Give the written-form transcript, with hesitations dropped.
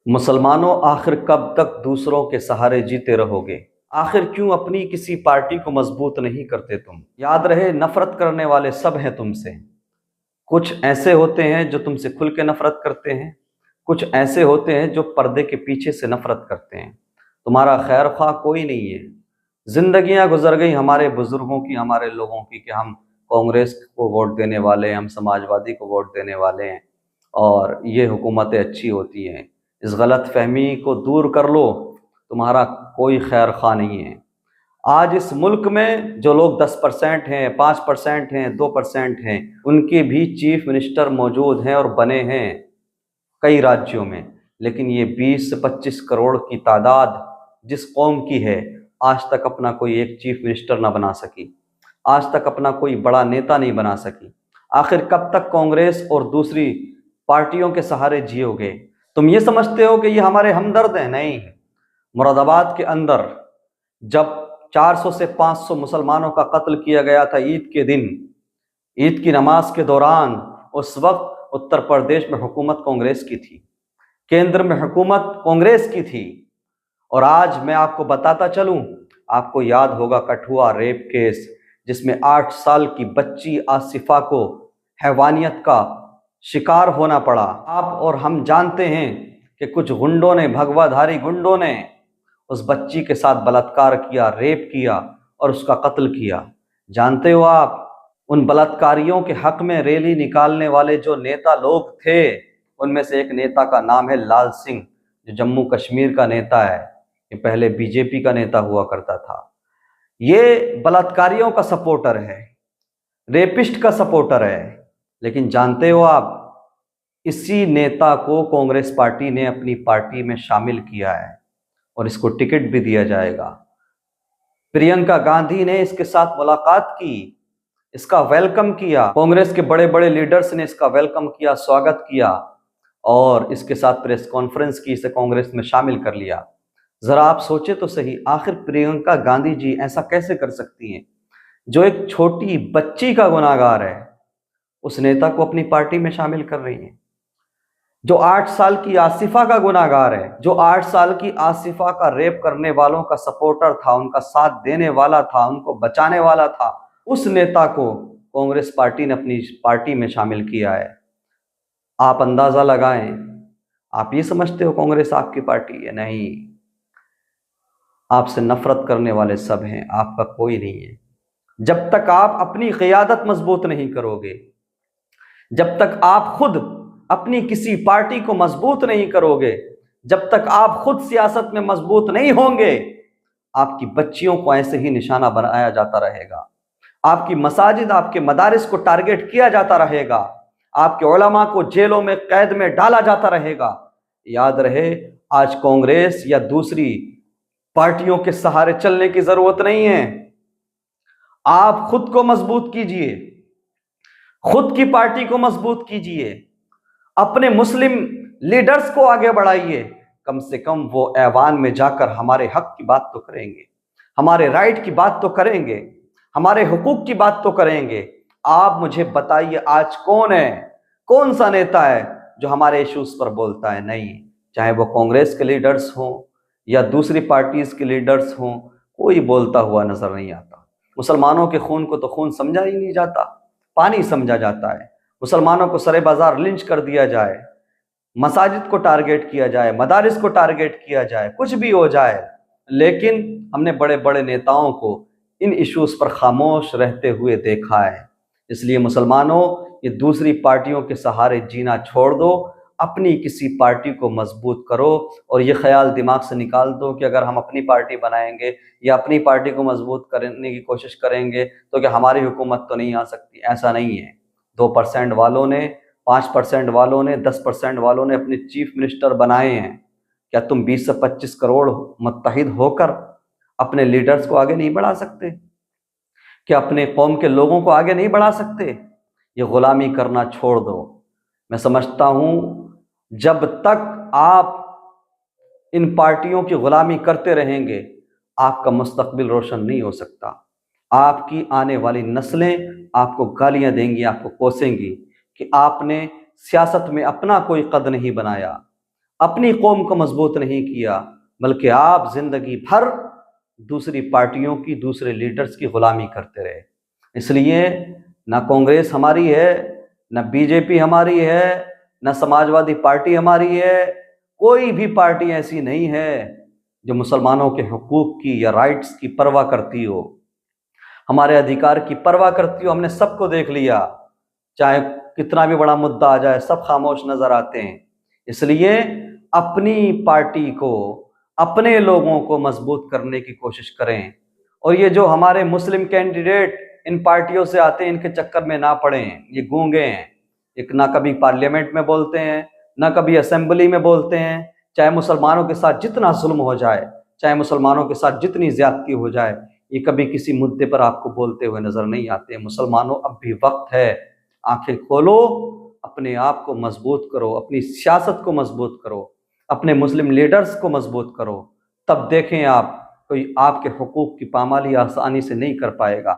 मुसलमानों, आखिर कब तक दूसरों के सहारे जीते रहोगे? आखिर क्यों अपनी किसी पार्टी को मजबूत नहीं करते तुम? याद रहे, नफरत करने वाले सब हैं तुमसे। कुछ ऐसे होते हैं जो तुमसे खुल के नफरत करते हैं, कुछ ऐसे होते हैं जो पर्दे के पीछे से नफरत करते हैं। तुम्हारा खैर ख्वाह कोई नहीं है। जिंदगियां गुजर गई हमारे बुजुर्गों की, हमारे लोगों की, कि हम कांग्रेस को वोट देने वाले हैं, हम समाजवादी को वोट देने वाले हैं और ये हुकूमतें अच्छी होती हैं। इस गलत फहमी को दूर कर लो, तुम्हारा कोई खैर खा नहीं है। आज इस मुल्क में जो लोग 10% हैं, 5% हैं, 2% हैं, उनके भी चीफ मिनिस्टर मौजूद हैं और बने हैं कई राज्यों में। लेकिन ये 20 से 25 करोड़ की तादाद जिस कौम की है, आज तक अपना कोई एक चीफ मिनिस्टर ना बना सकी, आज तक अपना कोई बड़ा नेता नहीं बना सकी। आखिर कब तक कांग्रेस और दूसरी पार्टियों के सहारे जियोगे? तुम ये समझते हो कि ये हमारे हमदर्द हैं? नहीं। मुरादाबाद के अंदर जब 400 से 500 मुसलमानों का कत्ल किया गया था ईद के दिन, ईद की नमाज के दौरान, उस वक्त उत्तर प्रदेश में हुकूमत कांग्रेस की थी, केंद्र में हुकूमत कांग्रेस की थी। और आज मैं आपको बताता चलूं, आपको याद होगा कठुआ रेप केस, जिसमें 8 साल की बच्ची आसिफा को हैवानियत का शिकार होना पड़ा। आप और हम जानते हैं कि कुछ गुंडों ने, भगवाधारी गुंडों ने उस बच्ची के साथ बलात्कार किया, रेप किया और उसका कत्ल किया। जानते हो आप, उन बलात्कारियों के हक में रैली निकालने वाले जो नेता लोग थे, उनमें से एक नेता का नाम है लाल सिंह, जो जम्मू कश्मीर का नेता है। ये पहले बीजेपी का नेता हुआ करता था। ये बलात्कारियों का सपोर्टर है, रेपिस्ट का सपोर्टर है। लेकिन जानते हो आप, इसी नेता को कांग्रेस पार्टी ने अपनी पार्टी में शामिल किया है और इसको टिकट भी दिया जाएगा। प्रियंका गांधी ने इसके साथ मुलाकात की, इसका वेलकम किया, कांग्रेस के बड़े बड़े लीडर्स ने इसका वेलकम किया, स्वागत किया और इसके साथ प्रेस कॉन्फ्रेंस की, इसे कांग्रेस में शामिल कर लिया। जरा आप सोचे तो सही, आखिर प्रियंका गांधी जी ऐसा कैसे कर सकती हैं? जो एक छोटी बच्ची का गुनाहगार है, उस नेता को अपनी पार्टी में शामिल कर रही हैं। जो 8 साल की आसिफा का गुनाहगार है, जो 8 साल की आसिफा का रेप करने वालों का सपोर्टर था, उनका साथ देने वाला था, उनको बचाने वाला था, उस नेता को कांग्रेस पार्टी ने अपनी पार्टी में शामिल किया है। आप अंदाजा लगाएं, आप ये समझते हो कांग्रेस आपकी पार्टी है? नहीं, आपसे नफरत करने वाले सब हैं, आपका कोई नहीं है। जब तक आप अपनी क़ियादत मजबूत नहीं करोगे, जब तक आप खुद अपनी किसी पार्टी को मजबूत नहीं करोगे, जब तक आप खुद सियासत में मजबूत नहीं होंगे, आपकी बच्चियों को ऐसे ही निशाना बनाया जाता रहेगा, आपकी मसाजिद, आपके मदारिस को टारगेट किया जाता रहेगा, आपके उलमा को जेलों में, कैद में डाला जाता रहेगा। याद रहे, आज कांग्रेस या दूसरी पार्टियों के सहारे चलने की जरूरत नहीं है। आप खुद को मजबूत कीजिए, खुद की पार्टी को मजबूत कीजिए, अपने मुस्लिम लीडर्स को आगे बढ़ाइए। कम से कम वो ऐवान में जाकर हमारे हक की बात तो करेंगे, हमारे राइट की बात तो करेंगे, हमारे हुकूक की बात तो करेंगे। आप मुझे बताइए, आज कौन है, कौन सा नेता है जो हमारे इश्यूज पर बोलता है? नहीं, चाहे वो कांग्रेस के लीडर्स हों या दूसरी पार्टीज के लीडर्स हों, कोई बोलता हुआ नजर नहीं आता। मुसलमानों के खून को तो खून समझा ही नहीं जाता, पानी समझा जाता है। मुसलमानों को सरे बाजार लिंच कर दिया जाए, मसाजिद को टारगेट किया जाए, मदारिस को टारगेट किया जाए, कुछ भी हो जाए, लेकिन हमने बड़े बड़े नेताओं को इन इश्यूज पर खामोश रहते हुए देखा है। इसलिए मुसलमानों, ये दूसरी पार्टियों के सहारे जीना छोड़ दो, अपनी किसी पार्टी को मजबूत करो और ये ख्याल दिमाग से निकाल दो कि अगर हम अपनी पार्टी बनाएंगे या अपनी पार्टी को मजबूत करने की कोशिश करेंगे तो क्या हमारी हुकूमत तो नहीं आ सकती? ऐसा नहीं है। 2% वालों ने, 5% वालों ने, 10% वालों ने अपने चीफ मिनिस्टर बनाए हैं। क्या तुम 20 से 25 करोड़ मुत्तहिद होकर अपने लीडर्स को आगे नहीं बढ़ा सकते? क्या अपने कौम के लोगों को आगे नहीं बढ़ा सकते? ये गुलामी करना छोड़ दो। मैं समझता हूं, जब तक आप इन पार्टियों की गुलामी करते रहेंगे, आपका मुस्तकबिल रोशन नहीं हो सकता। आपकी आने वाली नस्लें आपको गालियां देंगी, आपको कोसेंगी कि आपने सियासत में अपना कोई कद नहीं बनाया, अपनी कौम को मजबूत नहीं किया, बल्कि आप जिंदगी भर दूसरी पार्टियों की, दूसरे लीडर्स की गुलामी करते रहे। इसलिए ना कांग्रेस हमारी है, ना बीजेपी हमारी है, ना समाजवादी पार्टी हमारी है। कोई भी पार्टी ऐसी नहीं है जो मुसलमानों के हुकूक की या राइट्स की परवाह करती हो, हमारे अधिकार की परवाह करती हो। हमने सबको देख लिया, चाहे कितना भी बड़ा मुद्दा आ जाए, सब खामोश नजर आते हैं। इसलिए अपनी पार्टी को, अपने लोगों को मजबूत करने की कोशिश करें। और ये जो हमारे मुस्लिम कैंडिडेट इन पार्टियों से आते हैं, इनके चक्कर में ना पड़ें। ये गूंगे हैं, एक ना कभी पार्लियामेंट में बोलते हैं, ना कभी असेंबली में बोलते हैं। चाहे मुसलमानों के साथ जितना जुल्म हो जाए, चाहे मुसलमानों के साथ जितनी ज्यादती हो जाए, ये कभी किसी मुद्दे पर आपको बोलते हुए नजर नहीं आते। मुसलमानों, अब भी वक्त है, आंखें खोलो, अपने आप को मजबूत करो, अपनी सियासत को मजबूत करो, अपने मुस्लिम लीडर्स को मजबूत करो। तब देखें आप, कोई आपके हुकूक की पामाली आसानी से नहीं कर पाएगा।